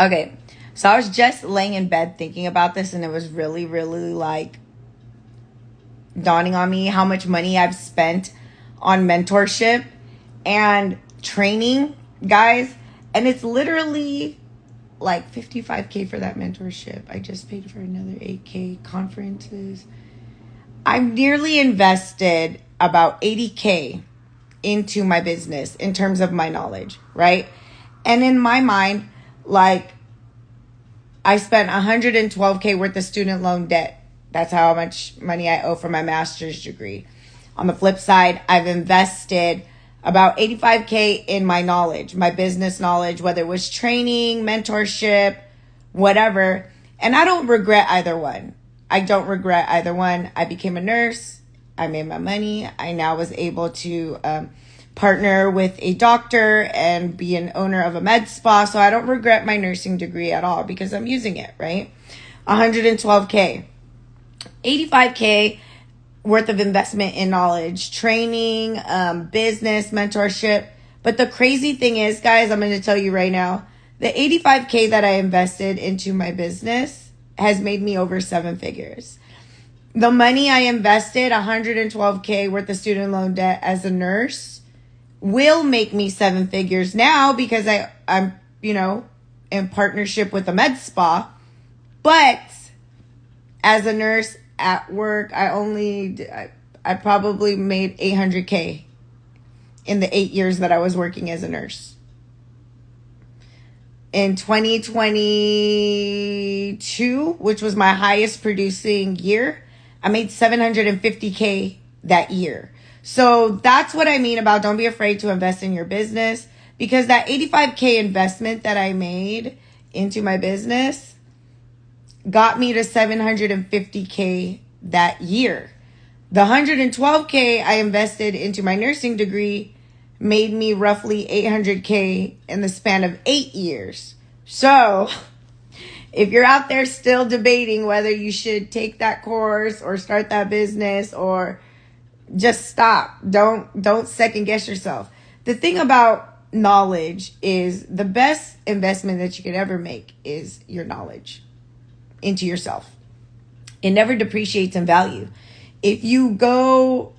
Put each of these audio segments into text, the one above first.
Okay, so I was just laying in bed thinking about this, and it was really, really like dawning on me how much money I've spent on mentorship and training, guys. And it's literally like 55K for that mentorship. I just paid for another 8K conferences. I've nearly invested about 80K into my business in terms of my knowledge, right? And in my mind, like, I spent 112K worth of student loan debt. That's how much money I owe for my master's degree. On the flip side, I've invested about 85K in my knowledge, my business knowledge, whether it was training, mentorship, whatever. And I don't regret either one. I don't regret either one. I became a nurse. I made my money. I now was able to partner with a doctor and be an owner of a med spa. So I don't regret my nursing degree at all because I'm using it, right? 112K. 85K worth of investment in knowledge, training, business, mentorship. But the crazy thing is, guys, I'm going to tell you right now, the 85K that I invested into my business has made me over 7 figures. The money I invested, 112K worth of student loan debt as a nurse, will make me 7 figures now because I'm, in partnership with a med spa. But as a nurse at work, I probably made 800K in the 8 years that I was working as a nurse. In 2022, which was my highest producing year, I made 750K that year. So that's what I mean about don't be afraid to invest in your business, because that 85K investment that I made into my business got me to 750K that year. The 112K I invested into my nursing degree made me roughly 800K in the span of 8 years. So if you're out there still debating whether you should take that course or start that business or just stop, don't second guess yourself. The thing about knowledge is the best investment that you could ever make is your knowledge into yourself. It never depreciates in value. If you go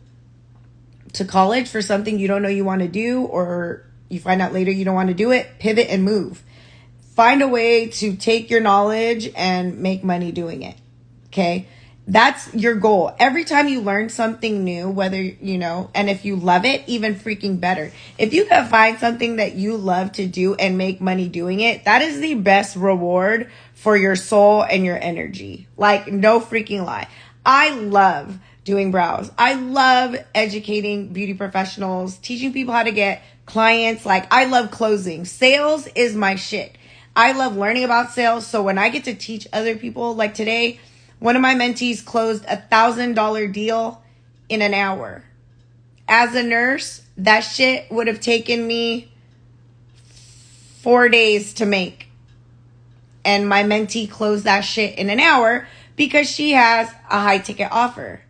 to college for something you don't know you want to do, or you find out later you don't want to do it, pivot and move. Find a way to take your knowledge and make money doing it. Okay? That's your goal. Every time you learn something new, whether, and if you love it, even freaking better. If you can find something that you love to do and make money doing it, that is the best reward for your soul and your energy. Like, no freaking lie. I love doing brows. I love educating beauty professionals, teaching people how to get clients. Like, I love closing. Sales is my shit. I love learning about sales. So when I get to teach other people, like today, one of my mentees closed $1,000 deal in an hour. As a nurse, that shit would have taken me 4 days to make. And my mentee closed that shit in an hour because she has a high ticket offer.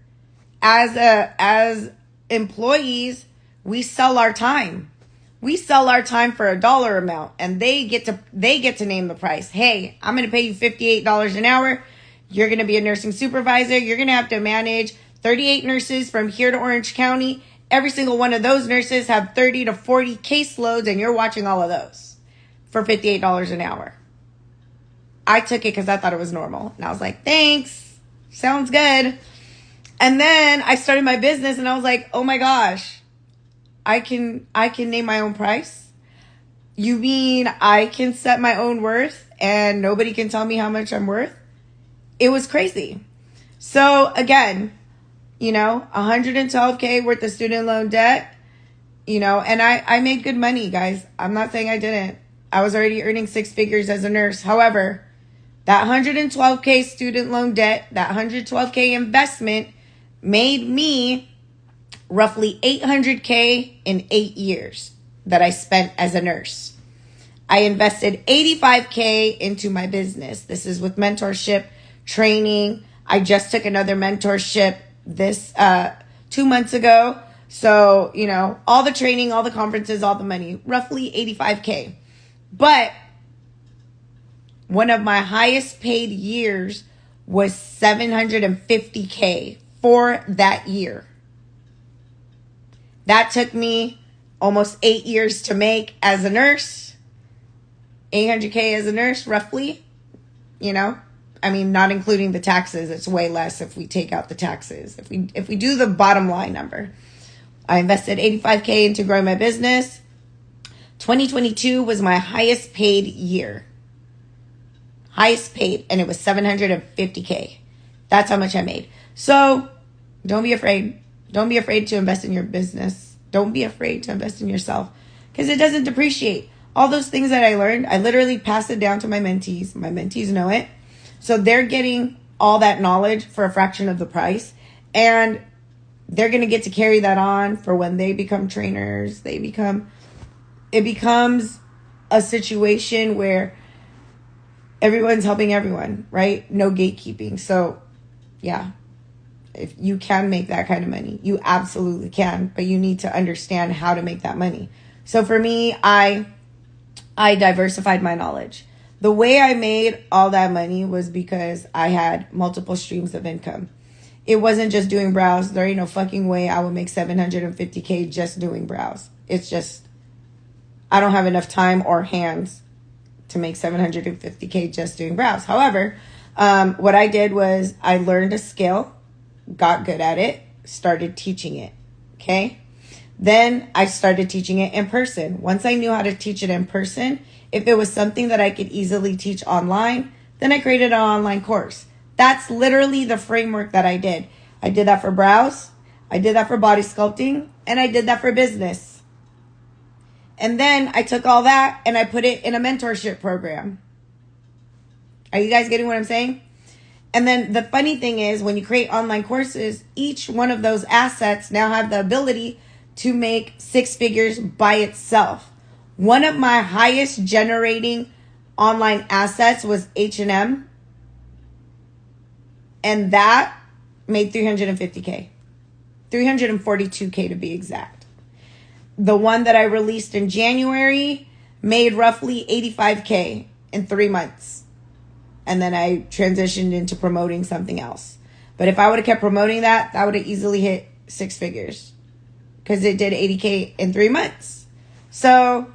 As employees, we sell our time. We sell our time for a dollar amount, and they get to name the price. Hey, I'm going to pay you $58 an hour. You're going to be a nursing supervisor. You're going to have to manage 38 nurses from here to Orange County. Every single one of those nurses have 30 to 40 caseloads, and you're watching all of those for $58 an hour. I took it because I thought it was normal. And I was like, thanks. Sounds good. And then I started my business, and I was like, oh my gosh, I can name my own price? You mean I can set my own worth and nobody can tell me how much I'm worth? It was crazy. So again, 112K worth of student loan debt, and I made good money, guys. I'm not saying I didn't. I was already earning 6 figures as a nurse. However, that 112K student loan debt, that 112K investment made me roughly 800K in 8 years that I spent as a nurse. I invested 85K into my business. This is with mentorship, training. I just took another mentorship this 2 months ago. So, all the training, all the conferences, all the money, roughly 85K. But One of my highest paid years was $750K for that year. That took me almost 8 years to make as a nurse. $800K as a nurse, roughly. You know, I mean, not including the taxes. It's way less if we take out the taxes. If we do the bottom line number. I invested $85K into growing my business. 2022 was my highest paid year. Highest paid, and it was $750K. That's how much I made. So don't be afraid. Don't be afraid to invest in your business. Don't be afraid to invest in yourself, because it doesn't depreciate. All those things that I learned, I literally passed it down to my mentees. My mentees know it. So they're getting all that knowledge for a fraction of the price. And they're going to get to carry that on for when they become trainers. It becomes a situation where everyone's helping everyone, right? No gatekeeping. So yeah, if you can make that kind of money, you absolutely can, but you need to understand how to make that money. So for me, I diversified my knowledge. The way I made all that money was because I had multiple streams of income. It wasn't just doing brows. There ain't no fucking way I would make $750K just doing brows. It's just, I don't have enough time or hands to make $750K just doing brows. However, what I did was I learned a skill, got good at it, started teaching it. Okay. Then I started teaching it in person. Once I knew how to teach it in person, if it was something that I could easily teach online, then I created an online course. That's literally the framework that I did. I did that for brows, I did that for body sculpting, and I did that for business. And then I took all that and I put it in a mentorship program. Are you guys getting what I'm saying? And then the funny thing is, when you create online courses, each one of those assets now have the ability to make 6 figures by itself. One of my highest generating online assets was H&M. And that made $350K. $342K to be exact. The one that I released in January made roughly $85K in 3 months. And then I transitioned into promoting something else. But if I would have kept promoting that, that would have easily hit 6 figures. Because it did $80K in 3 months. So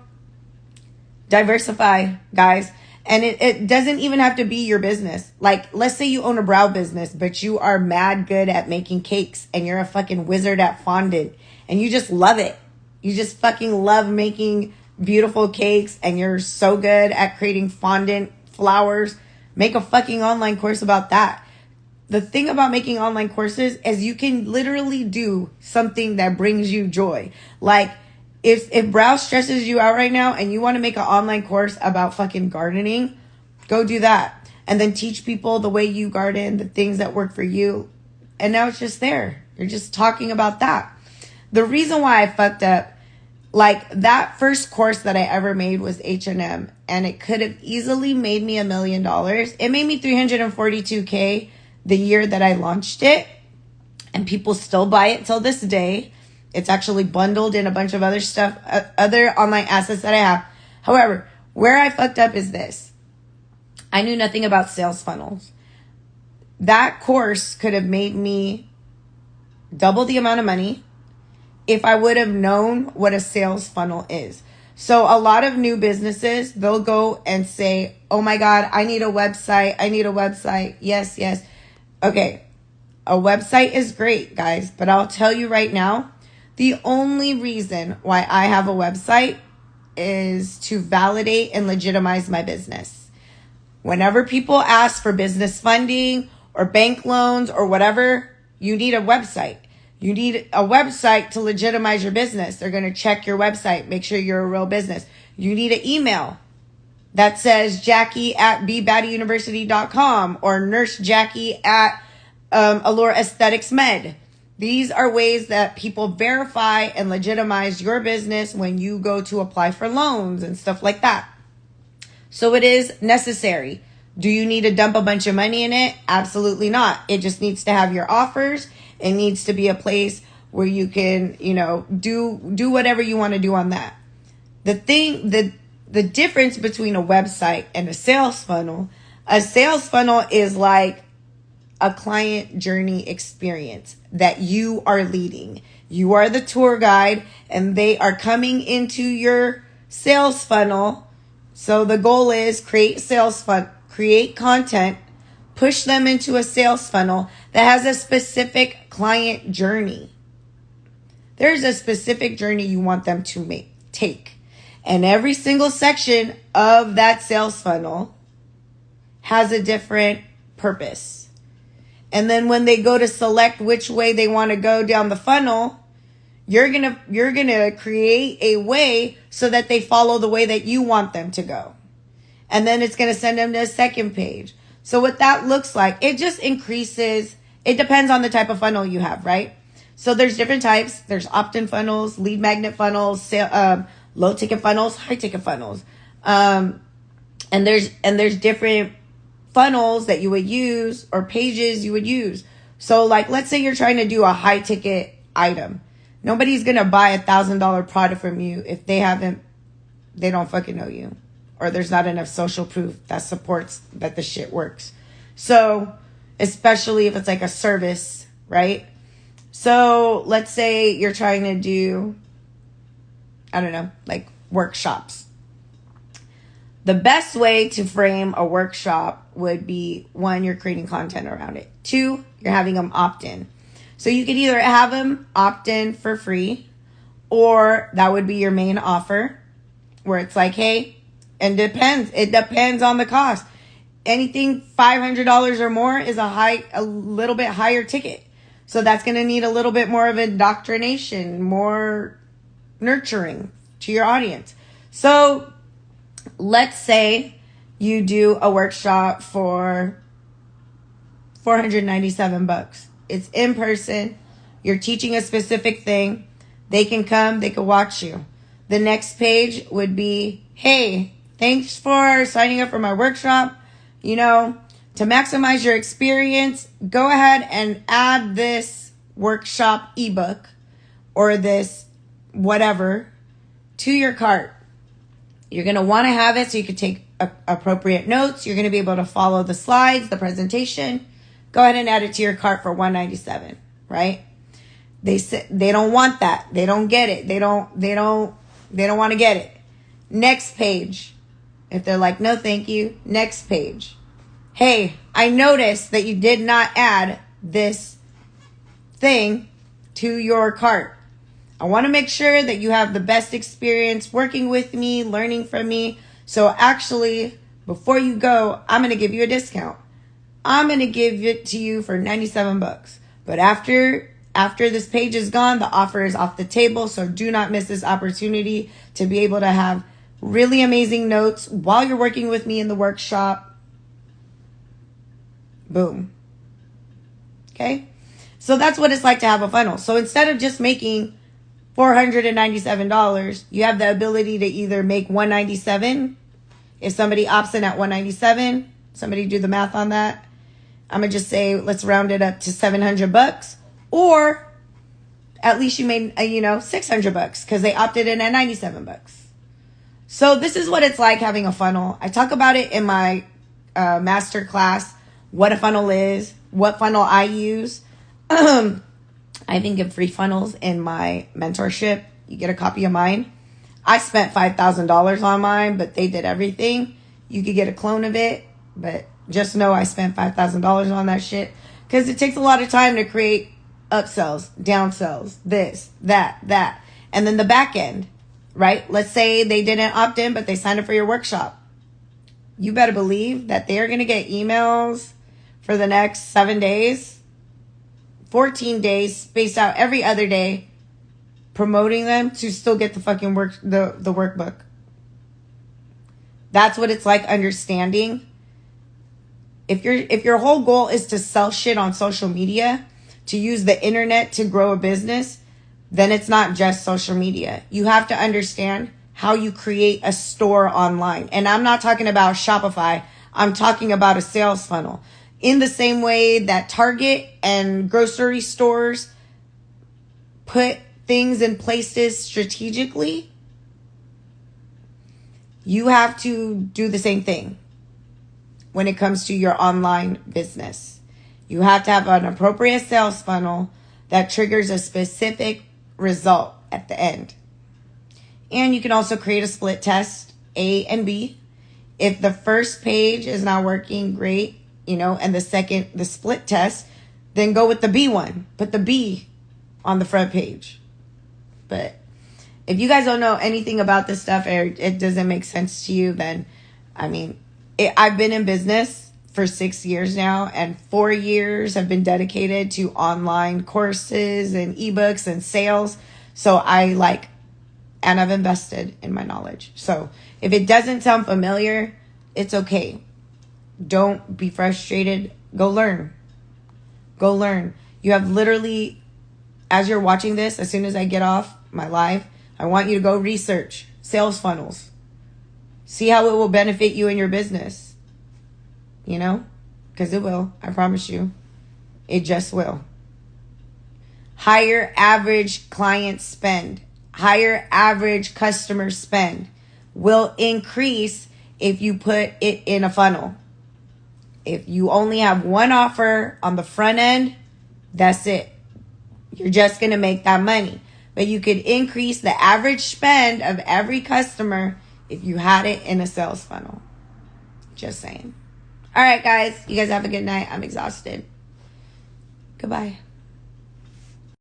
diversify, guys. And it doesn't even have to be your business. Like, let's say you own a brow business, but you are mad good at making cakes and you're a fucking wizard at fondant and you just love it. You just fucking love making beautiful cakes and you're so good at creating fondant flowers. Make a fucking online course about that. The thing about making online courses is you can literally do something that brings you joy. Like, if brow stresses you out right now and you want to make an online course about fucking gardening, go do that. And then teach people the way you garden, the things that work for you. And now it's just there. You're just talking about that. The reason why I fucked up, like, that first course that I ever made was H&M. And it could have easily made me $1 million. It made me $342K the year that I launched it. And people still buy it till this day. It's actually bundled in a bunch of other stuff, other online assets that I have. However, where I fucked up is this. I knew nothing about sales funnels. That course could have made me double the amount of money if I would have known what a sales funnel is. So a lot of new businesses, they'll go and say, oh my God, I need a website. I need a website. Yes, yes. Okay. A website is great, guys. But I'll tell you right now, the only reason why I have a website is to validate and legitimize my business. Whenever people ask for business funding or bank loans or whatever, you need a website. You need a website to legitimize your business. They're going to check your website, make sure you're a real business. You need an email that says Jackie@BBaddieUniversity.com or Nurse Jackie at Allure Aesthetics Med. These are ways that people verify and legitimize your business when you go to apply for loans and stuff like that. So it is necessary. Do you need to dump a bunch of money in it? Absolutely not. It just needs to have your offers. It needs to be a place where you can, do whatever you want to do on that. The the difference between a website and a sales funnel is like a client journey experience that you are leading. You are the tour guide and they are coming into your sales funnel. So the goal is create content, push them into a sales funnel that has a specific client journey. There's a specific journey you want them to take. And every single section of that sales funnel has a different purpose. And then when they go to select which way they want to go down the funnel, you're going to create a way so that they follow the way that you want them to go. And then it's going to send them to a second page. So what that looks like, it just increases. It depends on the type of funnel you have, right? So there's different types. There's opt-in funnels, lead magnet funnels, low ticket funnels, high ticket funnels. And there's different funnels that you would use or pages you would use. So like, let's say you're trying to do a high ticket item. Nobody's going to buy $1,000 product from you if they don't fucking know you, or there's not enough social proof that supports that the shit works. So especially if it's like a service, right? So let's say you're trying to do, I don't know, like workshops. The best way to frame a workshop would be, 1, you're creating content around it. 2, you're having them opt in. So you could either have them opt in for free, or that would be your main offer where it's like, hey, and it depends on the cost. Anything $500 or more is a little bit higher ticket. So that's going to need a little bit more of indoctrination, more nurturing to your audience. So let's say you do a workshop for $497. It's in person. You're teaching a specific thing. They can come, they can watch you. The next page would be, hey, thanks for signing up for my workshop. You know, to maximize your experience, go ahead and add this workshop ebook or this whatever to your cart. You're going to want to have it so you can take appropriate notes. You're going to be able to follow the slides, the presentation. Go ahead and add it to your cart for $197, right? They don't want that. They don't get it. They don't want to get it. Next page. If they're like, no, thank you. Next page. Hey, I noticed that you did not add this thing to your cart. I want to make sure that you have the best experience working with me, learning from me. So actually, before you go, I'm going to give you a discount. I'm going to give it to you for $97. But after this page is gone, the offer is off the table. So do not miss this opportunity to be able to have really amazing notes while you're working with me in the workshop. Boom. Okay. So that's what it's like to have a funnel. So instead of just making $497, you have the ability to either make $197. If somebody opts in at $197, somebody do the math on that. I'm going to just say, let's round it up to $700, or at least you made, $600 because they opted in at $97. So this is what it's like having a funnel. I talk about it in my master class, what a funnel is, what funnel I use. I even give free funnels in my mentorship. You get a copy of mine. I spent $5,000 on mine, but they did everything. You could get a clone of it, but just know I spent $5,000 on that shit because it takes a lot of time to create upsells, downsells, this, that. And then the back end, right? Let's say they didn't opt in, but they signed up for your workshop. You better believe that they're going to get emails for the next 7 days, 14 days, spaced out every other day, promoting them to still get the fucking the workbook. That's what it's like understanding. If your whole goal is to sell shit on social media, to use the internet to grow a business, then it's not just social media. You have to understand how you create a store online. And I'm not talking about Shopify. I'm talking about a sales funnel. In the same way that Target and grocery stores put things in places strategically, You have to do the same thing when it comes to your online business. You have to have an appropriate sales funnel that triggers a specific result at the end. And you can also create a split test, A and B. If the first page is not working great, and the split test, then go with the B one. Put the B on the front page. But if you guys don't know anything about this stuff, or it doesn't make sense to you, then, I've been in business for 6 years now, and 4 years have been dedicated to online courses and ebooks and sales. So and I've invested in my knowledge. So if it doesn't sound familiar, it's okay. Don't be frustrated. Go learn. Go learn. You have literally, as you're watching this, as soon as I get off my live, I want you to go research sales funnels. See how it will benefit you in your business. Because it will. I promise you. It just will. Higher average client spend. Higher average customer spend will increase if you put it in a funnel. If you only have one offer on the front end, that's it. You're just going to make that money. But you could increase the average spend of every customer if you had it in a sales funnel. Just saying. All right, guys. You guys have a good night. I'm exhausted. Goodbye.